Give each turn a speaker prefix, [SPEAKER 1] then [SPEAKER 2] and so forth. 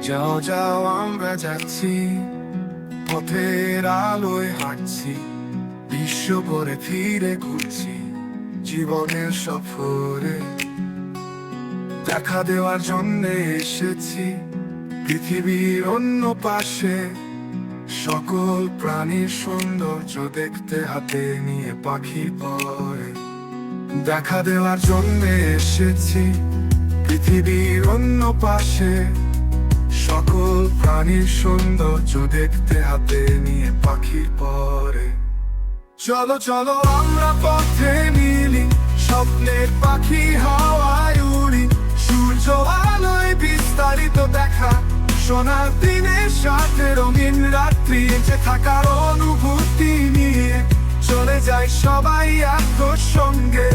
[SPEAKER 1] যাও যাও আমরা যাচ্ছি, পথের আলোয় হাঁটছি, বিশ্ব ভরে ফিরে ঘুরছি, জীবনের সফরে দেখা দেওয়ার জন্যে এসেছি পৃথিবীর অন্য পাশে। সকল প্রাণীর সৌন্দর্য দেখতে হাতে নিয়ে পাখি পরে দেখা দেওয়ার জন্যে এসেছি পৃথিবীর অন্য পাশে। সকল প্রাণীর সৌন্দর্য দেখতে হাতে নিয়ে পাখি পরে। চলো চলো আমরা পথে মিলি, স্বপ্নের পাখি হাওয়ায় উড়ি, সূর্য আলোয় বিস্তারিত দেখা, সোনার দিনের সাথে রঙিন রাত্রি, যে থাকার অনুভূতি নিয়ে চলে যায় সবাই একসঙ্গে।